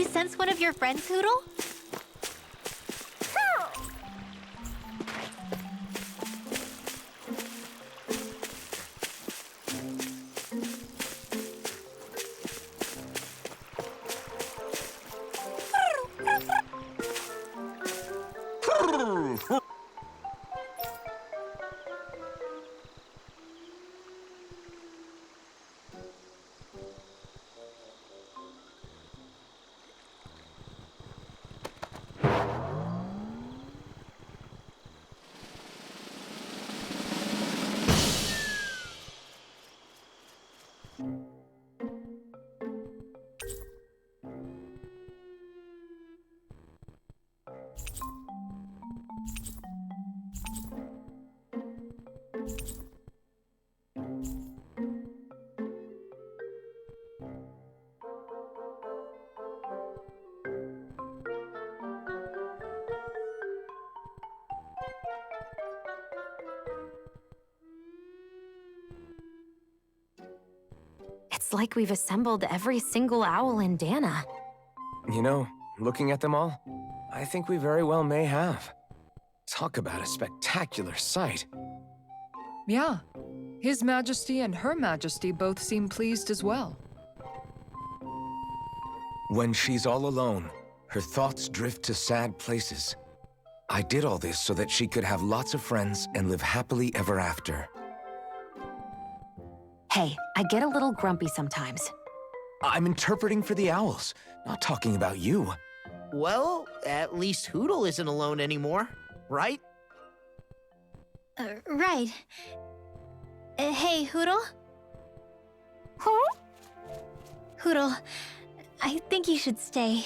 sense one of your friends, Hoodle? It's like we've assembled every single owl in Dana. You know, looking at them all, I think we very well may have. Talk about a spectacular sight. Yeah. His Majesty and Her Majesty both seem pleased as well. When she's all alone, her thoughts drift to sad places. I did all this so that she could have lots of friends and live happily ever after. Hey, I get a little grumpy sometimes. I'm interpreting for the owls, not talking about you. Well, at least Hoodle isn't alone anymore, right? Right. Hey, Hoodle? Huh? Hoodle, I think you should stay.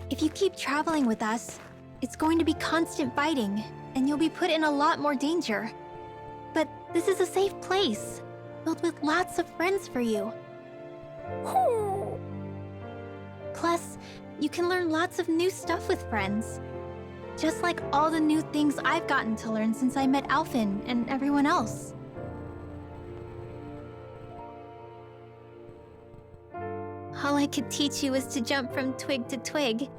If you keep traveling with us, it's going to be constant fighting, and you'll be put in a lot more danger. But this is a safe place, filled with lots of friends for you. Plus, you can learn lots of new stuff with friends. Just like all the new things I've gotten to learn since I met Alphen and everyone else. All I could teach you was to jump from twig to twig.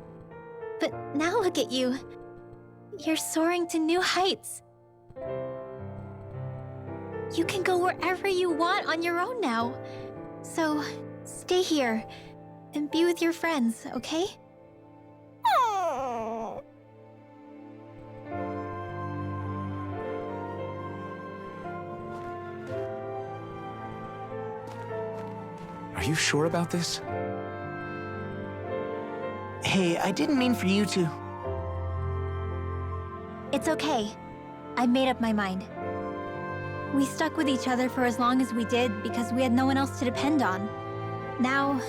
But now look at you. You're soaring to new heights. You can go wherever you want on your own now. So, stay here and be with your friends, okay? Are you sure about this? Hey, I didn't mean for you to... It's okay. I made up my mind. We stuck with each other for as long as we did because we had no one else to depend on. Now,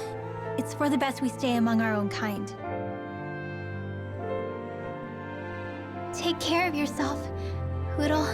it's for the best we stay among our own kind. Take care of yourself, Hoodle.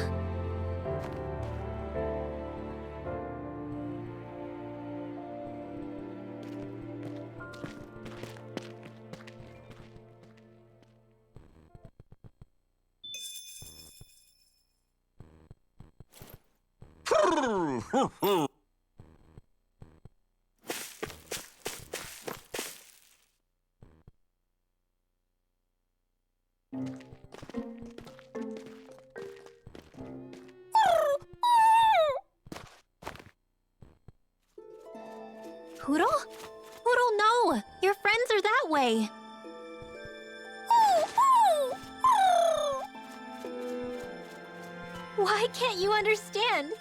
Hoodle? Hoodle, no! Your friends are that way! Why can't you understand?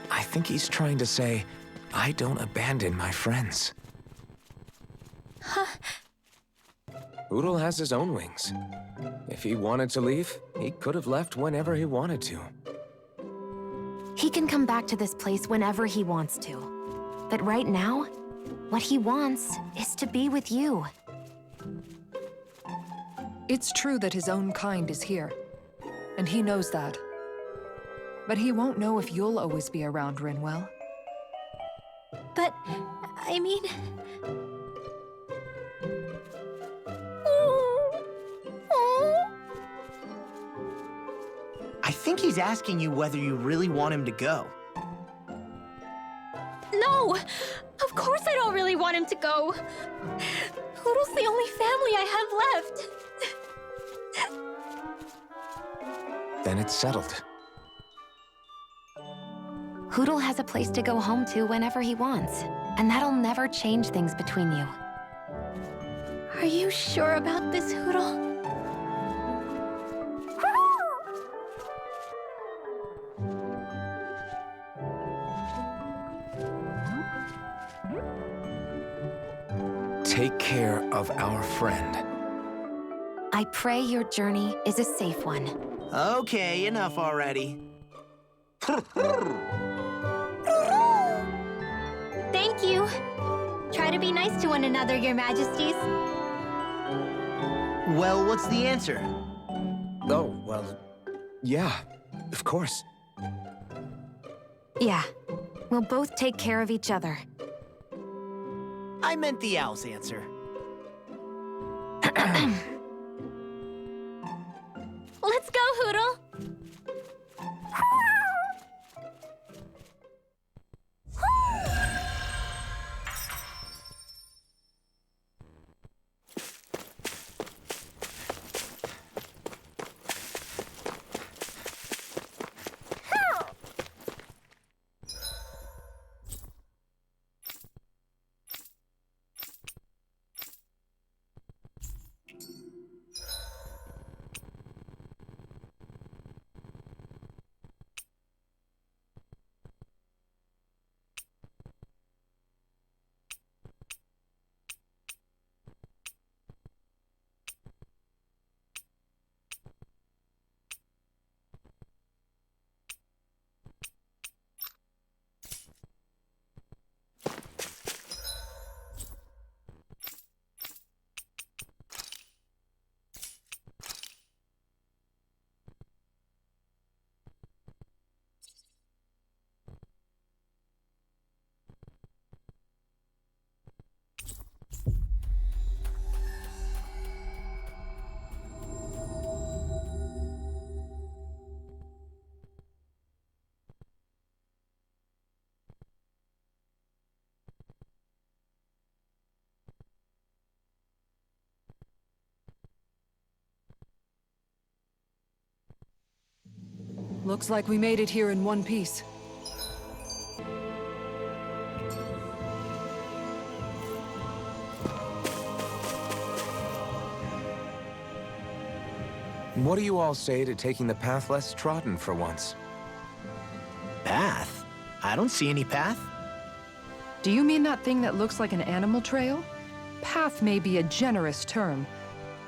I think he's trying to say, I don't abandon my friends. Huh? Oodle has his own wings. If he wanted to leave, he could have left whenever he wanted to. He can come back to this place whenever he wants to. But right now, what he wants is to be with you. It's true that his own kind is here, and he knows that. But he won't know if you'll always be around, Rinwell. But, I mean... I think he's asking you whether you really want him to go. No! Of course I don't want him to go. Hoodle's the only family I have left. Then it's settled. Hoodle has a place to go home to whenever he wants, and that'll never change things between you. Are you sure about this, Hoodle? Take care of our friend. I pray your journey is a safe one. Okay, enough already. Thank you. Try to be nice to one another, Your Majesties. Well, what's the answer? Oh, well, yeah, of course. Yeah, we'll both take care of each other. I meant the owl's answer. Let's go, Hoodle. Looks like we made it here in one piece. What do you all say to taking the path less trodden for once? Path? I don't see any path. Do you mean that thing that looks like an animal trail? Path may be a generous term.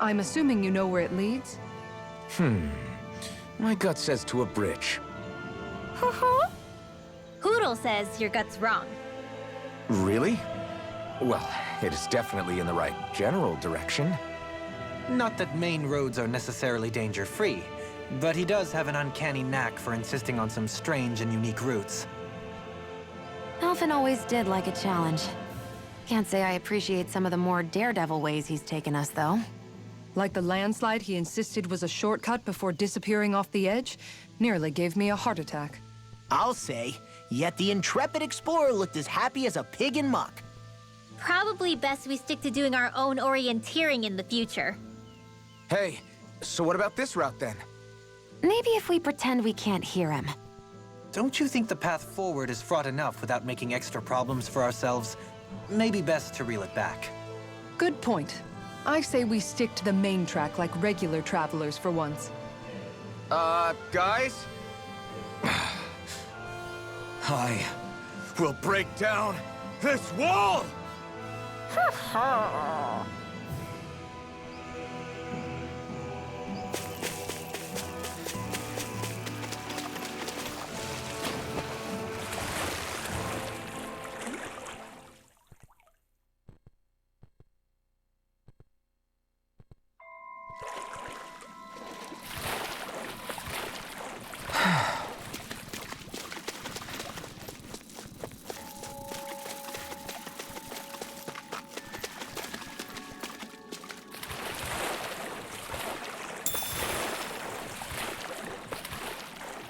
I'm assuming you know where it leads? My gut says to a bridge. Hoodle says your gut's wrong. Really? Well, it is definitely in the right general direction. Not that main roads are necessarily danger-free, but he does have an uncanny knack for insisting on some strange and unique routes. Alvin always did like a challenge. Can't say I appreciate some of the more daredevil ways he's taken us, though. Like the landslide he insisted was a shortcut before disappearing off the edge? Nearly gave me a heart attack. I'll say, yet the intrepid explorer looked as happy as a pig in muck. Probably best we stick to doing our own orienteering in the future. Hey, so what about this route then? Maybe if we pretend we can't hear him. Don't you think the path forward is fraught enough without making extra problems for ourselves? Maybe best to reel it back. Good point. I say we stick to the main track like regular travelers for once. Guys? I will break down this wall!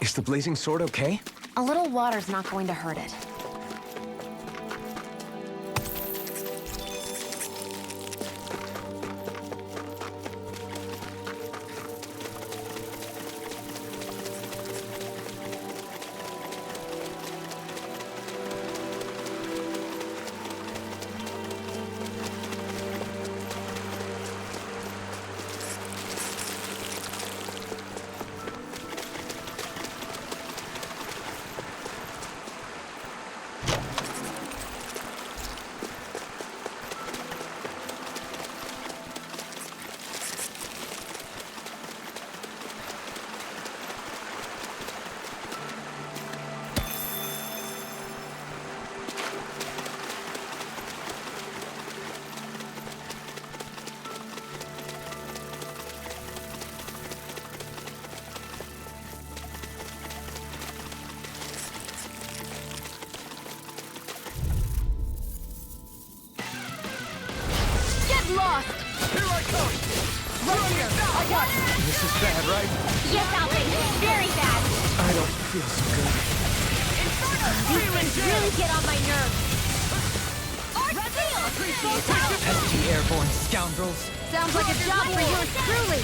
Is the blazing sword okay? A little water's not going to hurt it. is bad, right? Yes, Alfred, very bad. I don't feel so good. These things really get on my nerves. ST airborne scoundrels. Sounds like a job for yours truly.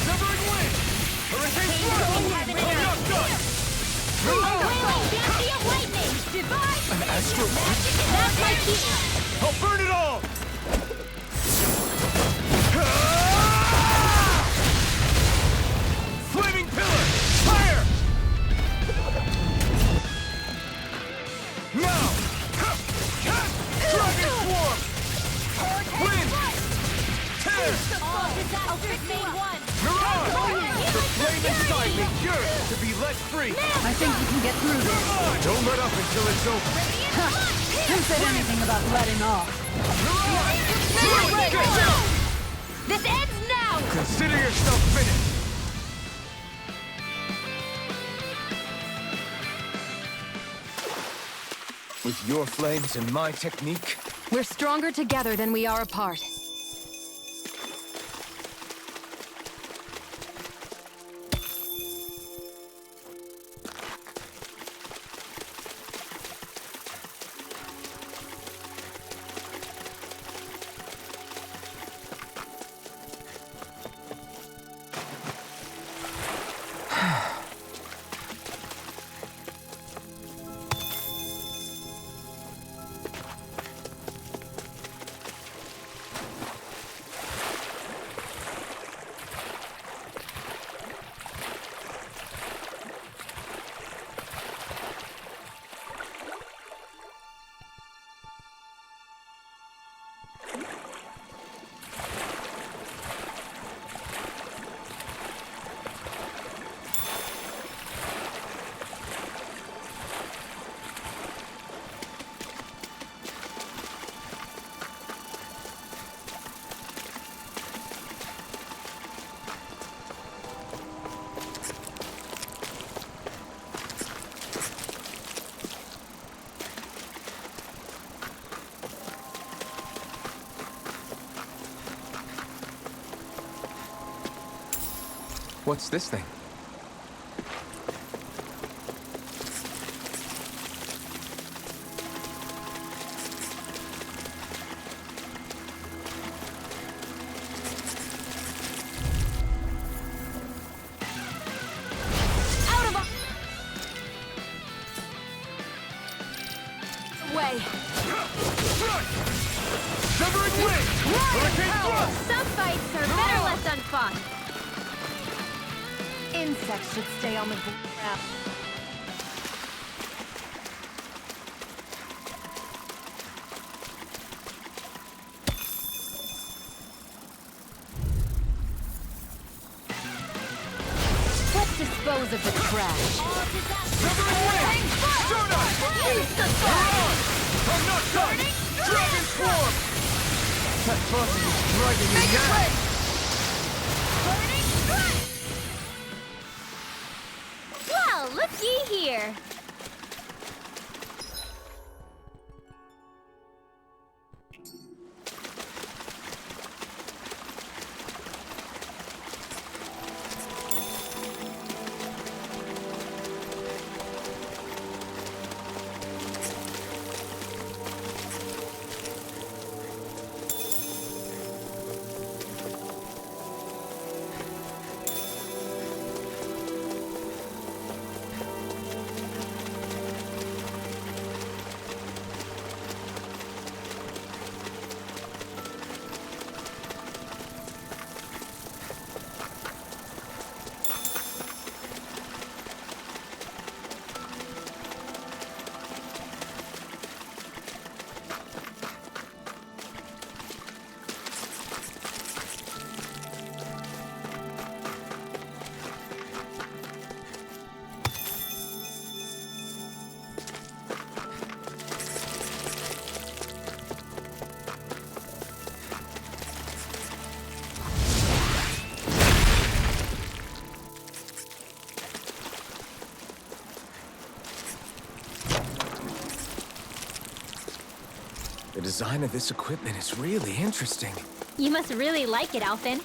Severing wind! Hurricane thrust! Fancy of lightning! Divine! An astral That's my key! I'll burn it all! Flaming pillar! Fire! Now! Dragon swarm! Wind! Tear! Alfred made one! Mirage! The flame inside me yearns to be let free! I think we can get through this. Don't let up until it's over! Who said anything about letting off? This ends now! Consider yourself finished! With your flames and my technique, We're stronger together than we are apart. what's this thing? Way. Severing wind! Hurricane thrust! Some fights are better left unfought. Insects should stay on the ground. Let's dispose of the trash. Severing wind! Stardust! Mirage! I'm not done! Dragon swarm! That buzzing is driving me mad! Well, looky here. The design of this equipment is really interesting. You must really like it, Alfin.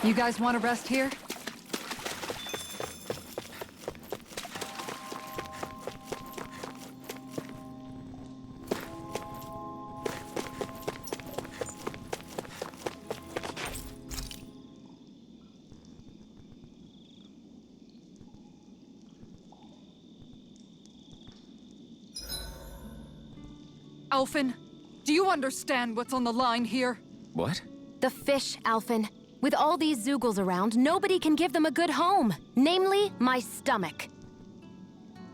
You guys want to rest here? Alphen, do you understand what's on the line here? What? The fish, Alphen. With all these Zoogles around, nobody can give them a good home. Namely, my stomach.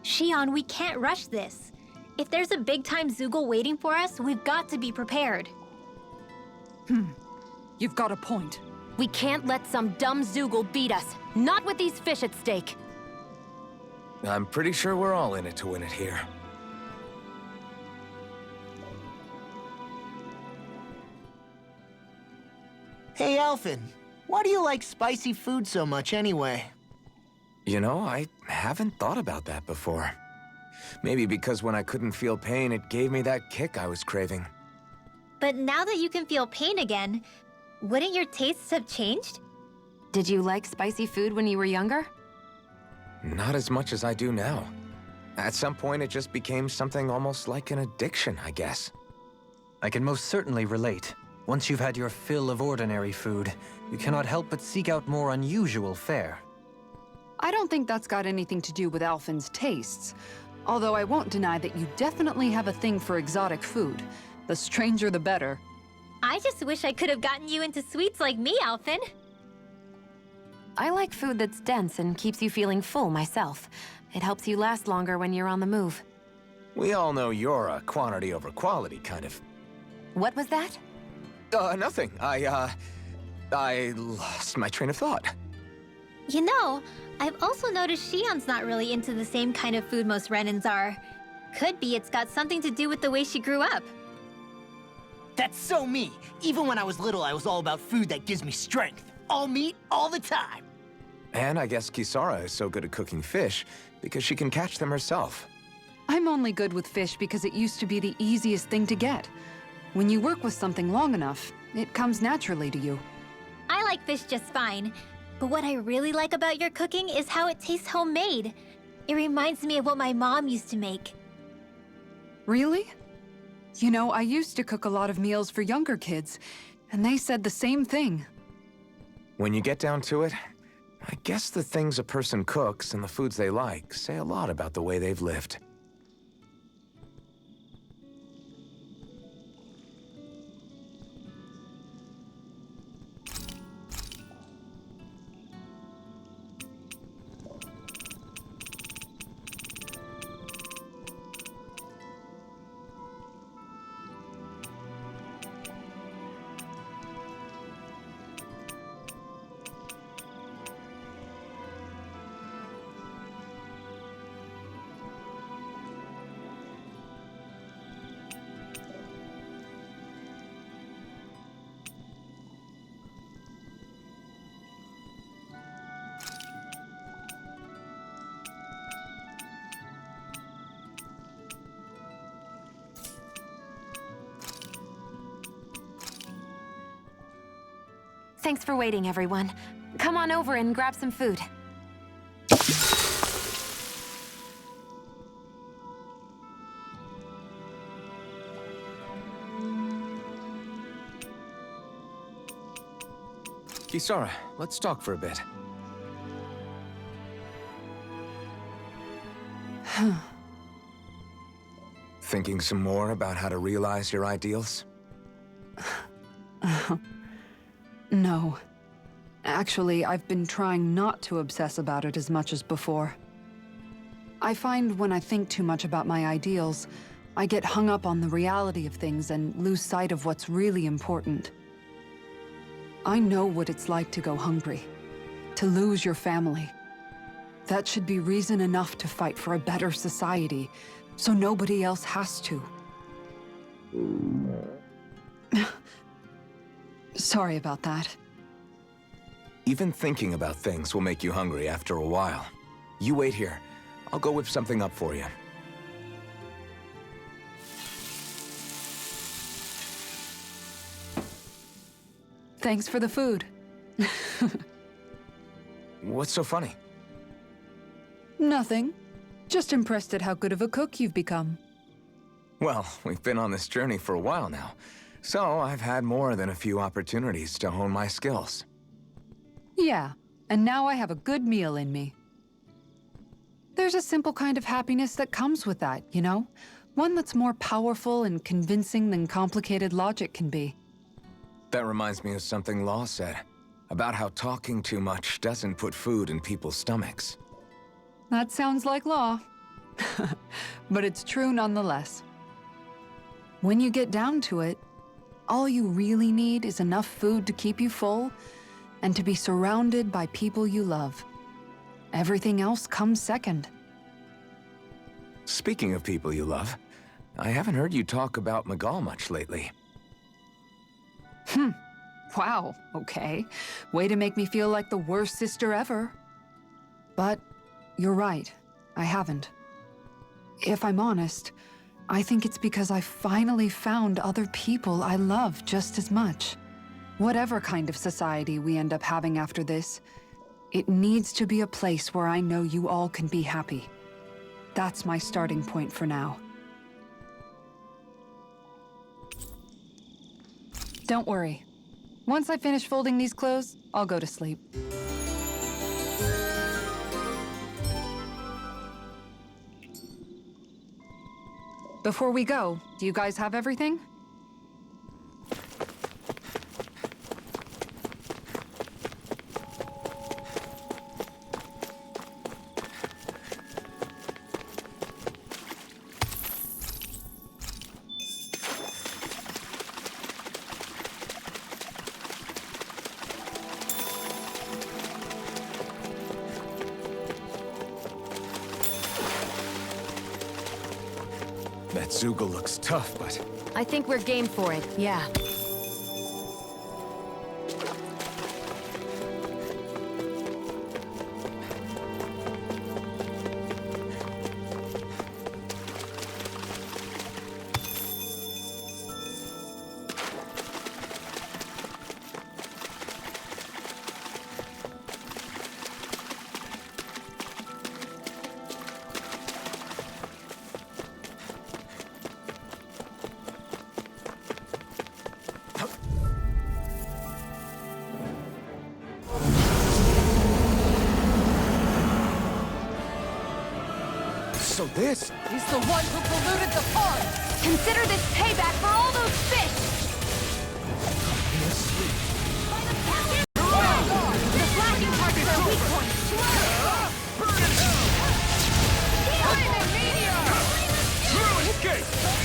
Shion, we can't rush this. If there's a big-time Zoogle waiting for us, we've got to be prepared. You've got a point. We can't let some dumb Zoogle beat us. Not with these fish at stake. I'm pretty sure we're all in it to win it here. Hey, Alphen, why do you like spicy food so much anyway? You know, I haven't thought about that before. Maybe because when I couldn't feel pain, it gave me that kick I was craving. But now that you can feel pain again, wouldn't your tastes have changed? Did you like spicy food when you were younger? Not as much as I do now. At some point, it just became something almost like an addiction, I guess. I can most certainly relate. Once you've had your fill of ordinary food, you cannot help but seek out more unusual fare. I don't think that's got anything to do with Alphen's tastes. Although I won't deny that you definitely have a thing for exotic food. The stranger, the better. I just wish I could have gotten you into sweets like me, Alphen. I like food that's dense and keeps you feeling full myself. It helps you last longer when you're on the move. We all know you're a quantity over quality kind of... What was that? Nothing. I lost my train of thought. You know, I've also noticed Shion's not really into the same kind of food most Renans are. Could be it's got something to do with the way she grew up. That's so me. Even when I was little, I was all about food that gives me strength. All meat, all the time. And I guess Kisara is so good at cooking fish because she can catch them herself. I'm only good with fish because it used to be the easiest thing to get. When you work with something long enough, it comes naturally to you. I like fish just fine, but what I really like about your cooking is how it tastes homemade. It reminds me of what my mom used to make. Really? You know, I used to cook a lot of meals for younger kids, and they said the same thing. When you get down to it, I guess the things a person cooks and the foods they like say a lot about the way they've lived. Thanks for waiting, everyone. Come on over and grab some food. Kisara, let's talk for a bit. Thinking some more about how to realize your ideals? No. Actually, I've been trying not to obsess about it as much as before. I find when I think too much about my ideals, I get hung up on the reality of things and lose sight of what's really important. I know what it's like to go hungry, to lose your family. That should be reason enough to fight for a better society, so nobody else has to. Sorry about that. Even thinking about things will make you hungry after a while. You wait here. I'll go whip something up for you. Thanks for the food. What's so funny? Nothing. Just impressed at how good of a cook you've become. Well, we've been on this journey for a while now, so I've had more than a few opportunities to hone my skills. Yeah, and now I have a good meal in me. There's a simple kind of happiness that comes with that, you know? One that's more powerful and convincing than complicated logic can be. That reminds me of something Law said, about how talking too much doesn't put food in people's stomachs. That sounds like Law. But it's true nonetheless. When you get down to it, all you really need is enough food to keep you full and to be surrounded by people you love. Everything else comes second. Speaking of people you love, I haven't heard you talk about Miguel much lately. Wow, okay. Way to make me feel like the worst sister ever. But you're right, I haven't. If I'm honest, I think it's because I finally found other people I love just as much. Whatever kind of society we end up having after this, it needs to be a place where I know you all can be happy. That's my starting point for now. Don't worry. Once I finish folding these clothes, I'll go to sleep. Before we go, do you guys have everything? That Zoogle looks tough, but I think we're game for it, yeah. so this... He's the one who polluted the pond! Consider this payback for all those fish! The flashing parts are our weak points!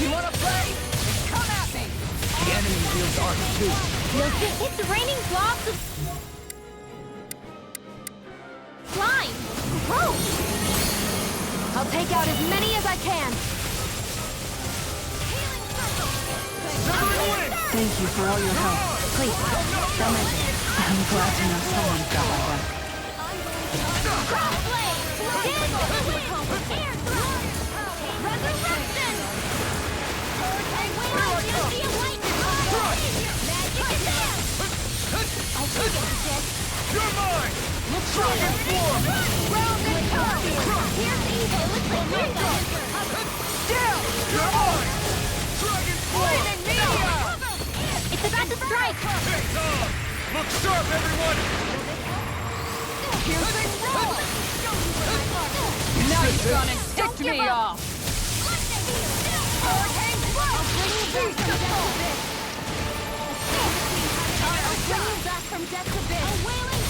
You wanna play? Come at me! The enemy wields arc too. Look, it's raining blobs of slime. Gross! I'll take out as many as I can! Thank you for all your help. Please, don't mention it. I'm glad to know someone's got my back. Crossblade! Air thrust! Resurrection! You're mine! Dragon form! Down! You're mine! Dragon form! It's about to strike! It's on! Look sharp, everyone! Now you've gone and ticked me off! Back from depths of it. A wailing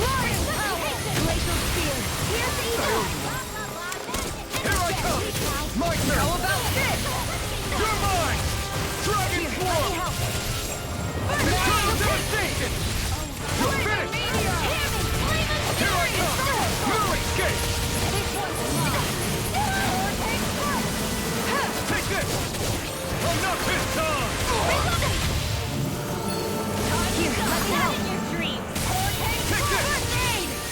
roaring power. Glacial spear. Here's evil. Here I come! My turn! How about this? You're mine! Dragon form! Total devastation! You're finished! Here I come! No escape! Take this! Enough this time! Here, let me help. In your dreams. Take this!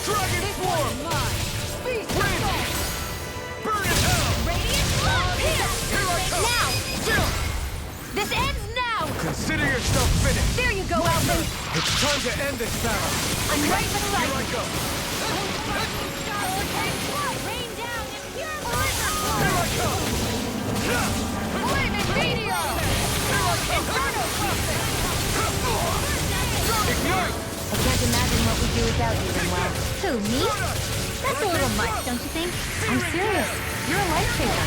Dragon form! Wind! Burn in hell! Radiant blood. Here. It's time to end this battle. I'm right beside Here I you. go. Rain down and pure Here I come. Flaming meteor! Inferno puppet! Ignite! I can't imagine what we'd do without you, Rinwell. Who, me? That's a little much, don't you think? I'm serious. You're a lifesaver.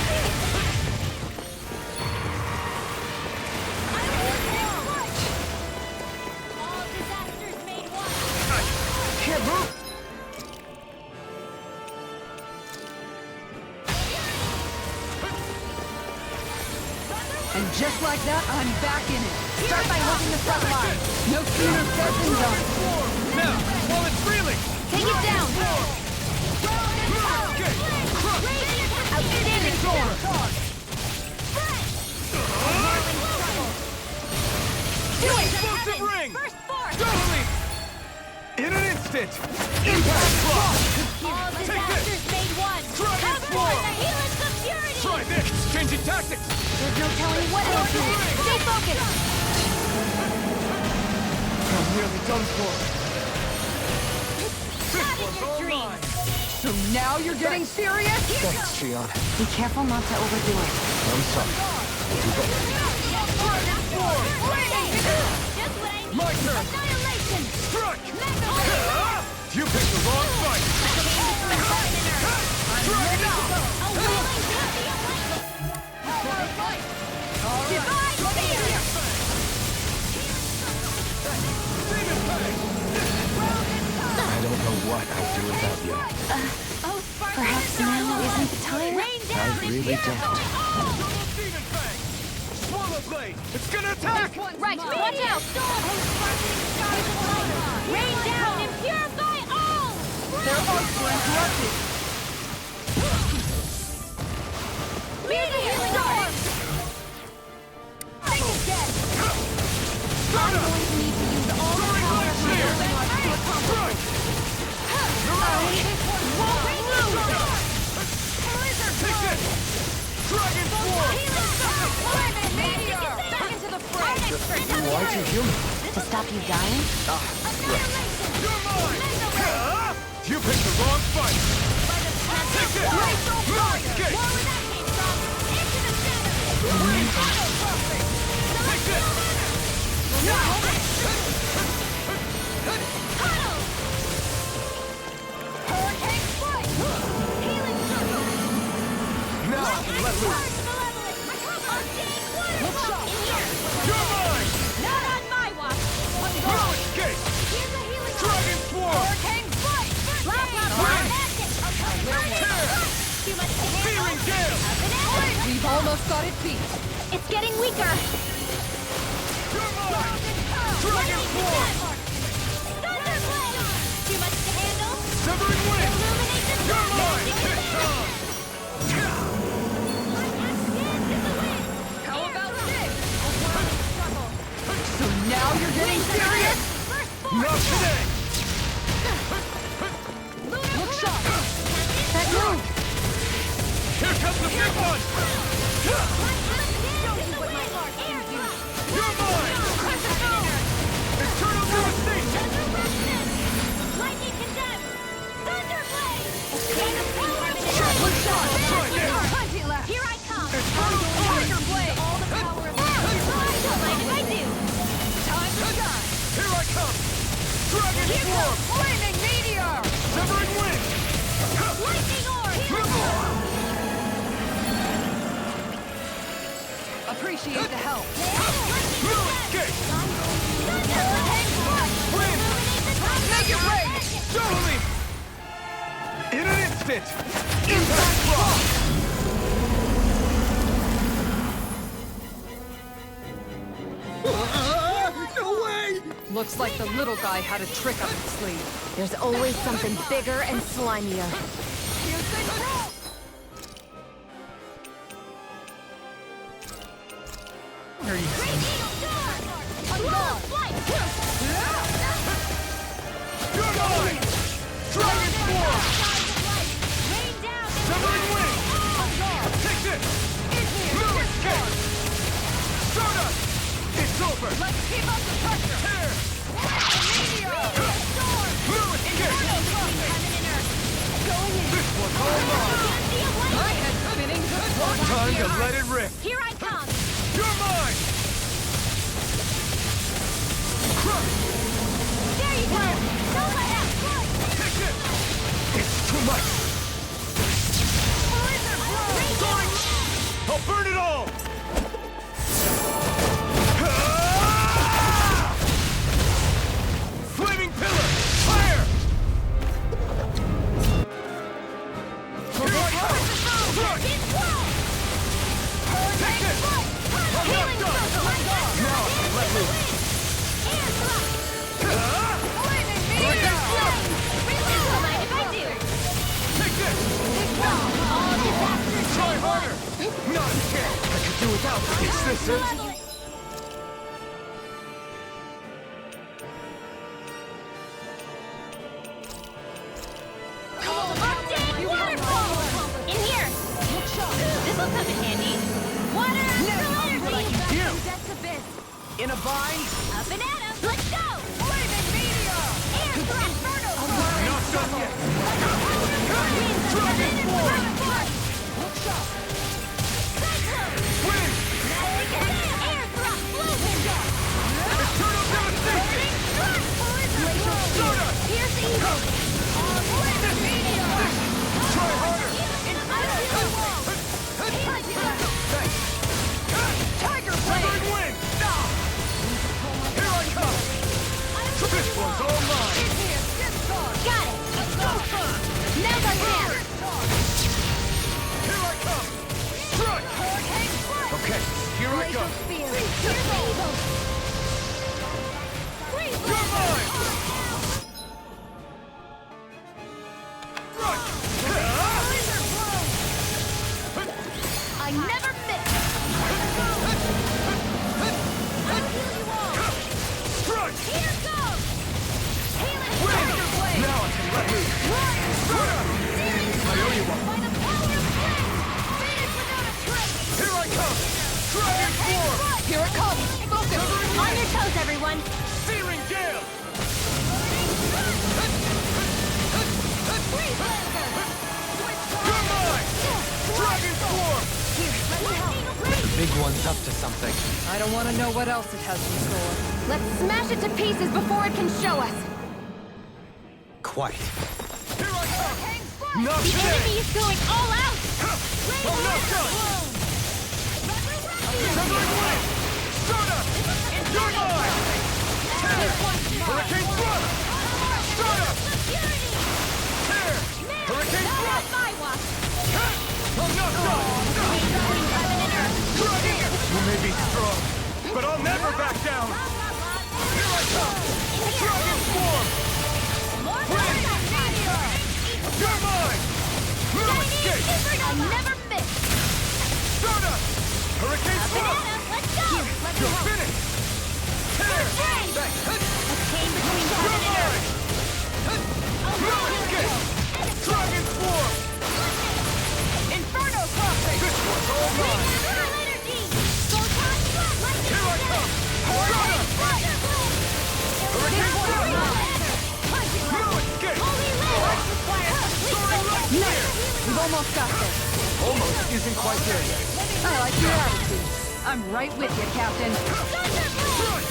All disasters made one. Can't move. And just like that, I'm back in it. Start by holding the front line. No sooner said than done. Now, while it's reeling. Take it down. Okay. Crush. Outstanding form. Explosive ring. First force. Totally. In an instant. Impact block. All Take disasters this. made one. Dragon Cover form. by the helix of purity. Try this. Changing tactics. There's no telling what will do. Stay focused. I'm nearly done for. Not in your dreams. So now you're getting serious? Thanks, Shion. Be careful not to overdo it. I'm sorry. You bet. Just what I need. My turn. Annihilation. Strike. Mega You picked the wrong fight. Divine fear. I don't know what I'd do without you. Perhaps now isn't the time? Rain I down. really don't. Double demon fang. Swallow blade. It's gonna attack. Right, watch out. Rain down and purify all. Their arcs were interrupted. Be the healing storm. Think again. I'm going to need to use all the power of my healing arts to accomplish this. Take this. Dragon form. Why too human? To stop you dying? You're mine. You picked the wrong fight. Take this. No escape. Take this. Now I can let loose. You're mine. Not on my watch. No escape. Here's a healing Dragon swarm. Too much to handle. Searing gale. We've almost got it beat. It's getting weaker. You're mine. Dragon swarm. Thunderblade. Too much to handle. Severing wind. Illuminate the You're mine. How about this? So now you're getting serious? Not today. Look sharp. That move! Here comes the big one. You're mine. Eternal devastation. Lightning condemned. Thunderblade. Look sharp. Try this. Hunty left. Here I come. Tiger blade. All the power of the Don't mind if I do. Time to shine. Here I come. Dragon Here swarm. goes flaming meteor. Severing wind. Lightning orb. Appreciate the help. No escape. Wind. Make it rain. Totally. In an instant. Impact block. No way. Looks like the little guy had a trick up his sleeve. There's always something bigger and slimier. You're mine. Dragon swarm. Severing wind. Take this. No escape. Stardust. It's over. Let's keep up the pressure. Here. Level it! Untamed waterfall! In here! This'll come in handy. Water astral energy! Do! In a bind? Up and at 'em! Let's go! Flaming meteor! Air thrust! Inferno Not done yet! Dragon form! Cyclone! Wind! Air thrust! Blowwind! Eternal devastation! Soda! Pierce evil! Flaming meteor! Try harder! Thanks! Tiger Severing blade! wind! Here I come! This one's all mine! Got it! Now's our chance! Here I come! Strike! Okay, here I go! Pierce evil! You're mine! Strike! I never miss! Strike! Here goes! Healing Wind! Tiger blade! Now I can let loose! Soda! I owe you one! By the power of flame! Finish without a trace! Here I come! Dragon form! Here it comes! Focus! On your toes, everyone! Searing gale! You're mine! Dragon form! Big one's up to something. I don't want to know what else it has in store. Let's smash it to pieces before it can show us. Quite. Here I come! Not The today! enemy is going all out! I'm not done! Severing wind! Soda! You're mine! Tear! Hurricane thrust! Soda! Tear! Hurricane thrust! I'm not done! Dragon! You may be strong, but I'll never back down! Here I come! Dragon form! Wind! You're mine! No escape! I never miss! Soda! Hurricane thrust! Let's go! You're finished! Tear! Friend! Thanks! A chain between You're heaven and earth! mine! No escape! Dragon form! Inferno crossing! This one's all mine! Astral energy! Photon blast! Lightning Here I come! Soda! Hurricane thrust! No escape! Holy land! Soaring right here! We've almost got this. Almost isn't quite there yet. I like your attitude. I'm right with you, Captain. Thunderblade!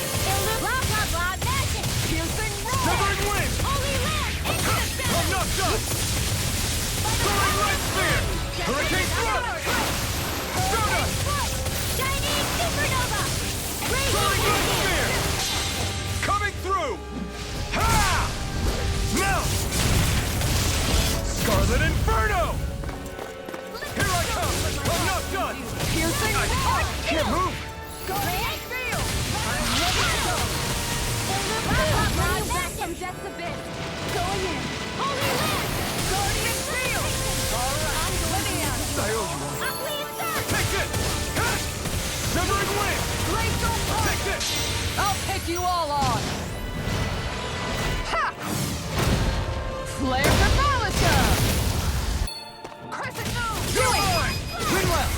Blah, blah, blah, magic! Piercing roar! Severing wind! Holy land! I'm not done! Soaring right spear! Hurricane thrust! Soda! Shining supernova! Soaring right spear! Coming through! Ha! Mount! Scarlet Inferno! Here I come! I'm not done! Piercing roar! Can't move! Great field! I'm ready to go! Back from Death's Abyss! Going in! Holy land! Guardian field! All right, let me out. I owe you one. Uplead Surge! Take this! Ha! Severing wind! Glacial punch! Take this! I'll pick you all on! Ha! Flare Catholica! Crescent Moon! You're mine! Winwell!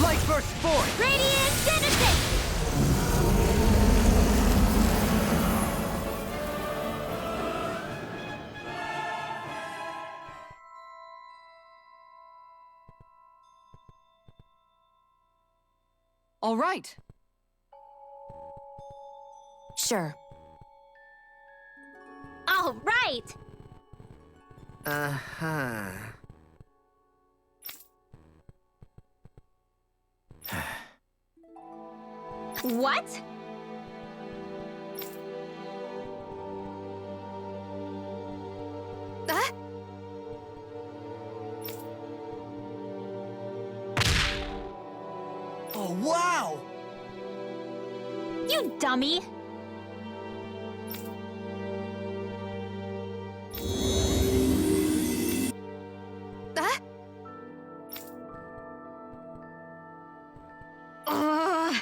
Light burst forth! Radiant Genesis! All right. Sure. All right! Uh-huh. What? Ah! Oh, wow! You dummy! Ah! Ugh.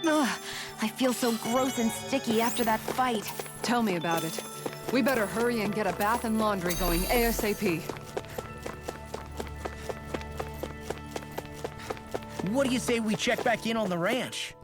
Ugh, I feel so gross and sticky after that fight. Tell me about it. We better hurry and get a bath and laundry going ASAP. What do you say we check back in on the ranch?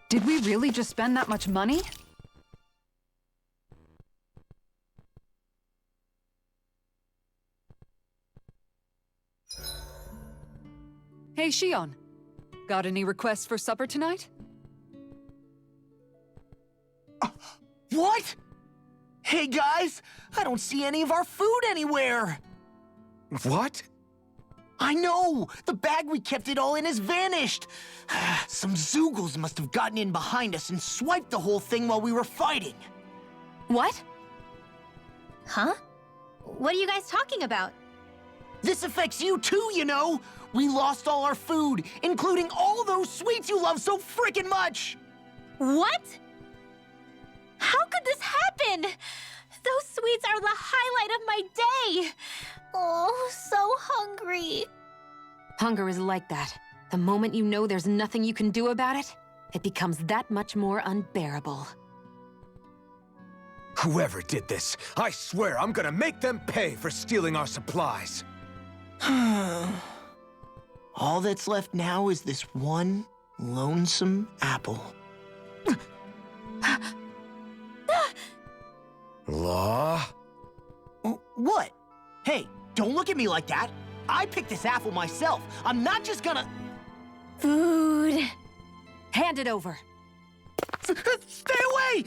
Did we really just spend that much money? Hey, Shion. Got any requests for supper tonight? What? Hey guys, I don't see any of our food anywhere. What? I know! The bag we kept it all in has vanished! Some Zoogles must have gotten in behind us and swiped the whole thing while we were fighting. What? Huh? What are you guys talking about? This affects you too, you know! We lost all our food, including all those sweets you love so frickin' much! What? How could this happen? Those sweets are the highlight of my day! Oh, so hungry. Hunger is like that. The moment you know there's nothing you can do about it, it becomes that much more unbearable. Whoever did this, I swear I'm gonna make them pay for stealing our supplies. All that's left now is this one lonesome apple. Law? What? Hey, don't look at me like that. I picked this apple myself. I'm not just gonna... Food. Hand it over. Stay away!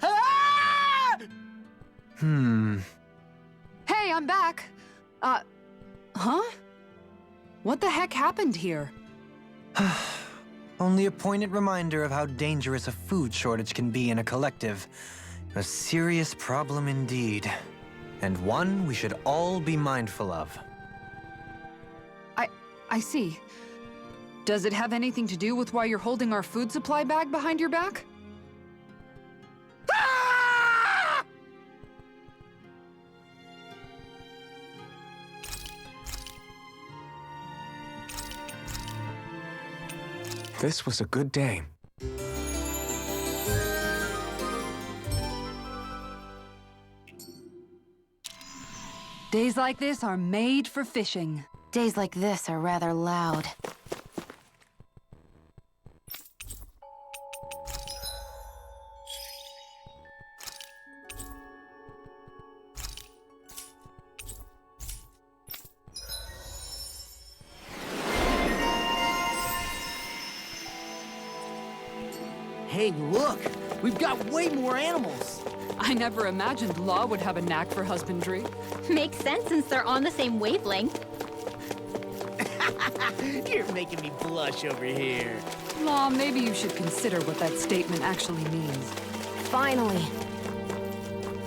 Ah! Hey, I'm back. Huh? What the heck happened here? Only a poignant reminder of how dangerous a food shortage can be in a collective. A serious problem indeed. And one we should all be mindful of. I see. Does it have anything to do with why you're holding our food supply bag behind your back? Ah! This was a good day. Days like this are made for fishing. Days like this are rather loud. Hey, look! We've got way more animals! I never imagined Law would have a knack for husbandry. Makes sense since they're on the same wavelength. You're making me blush over here. Law, maybe you should consider what that statement actually means. Finally.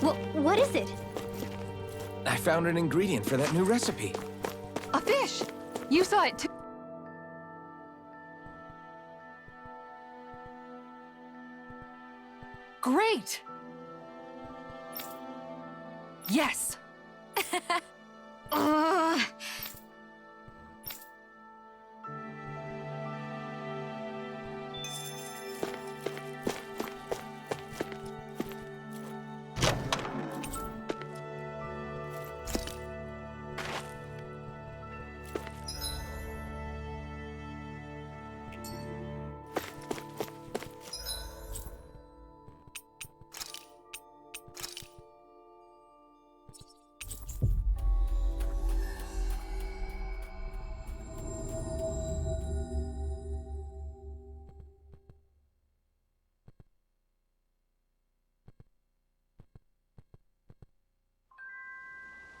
What is it? I found an ingredient for that new recipe. A fish! You saw it too. Great! Yes! Ugh.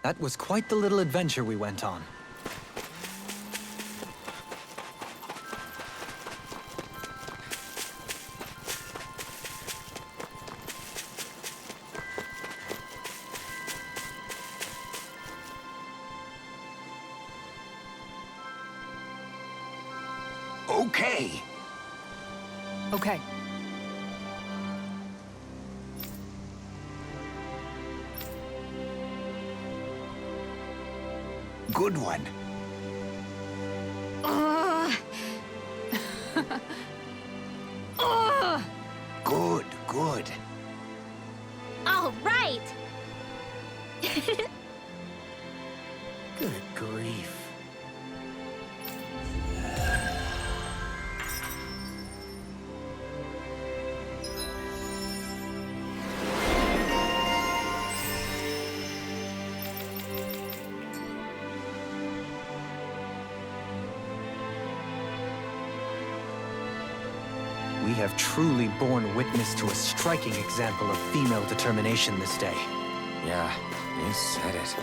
That was quite the little adventure we went on. Okay. Okay. Good one. Good, good. All right! Good grief. We have truly borne witness to a striking example of female determination this day. Yeah, you said it.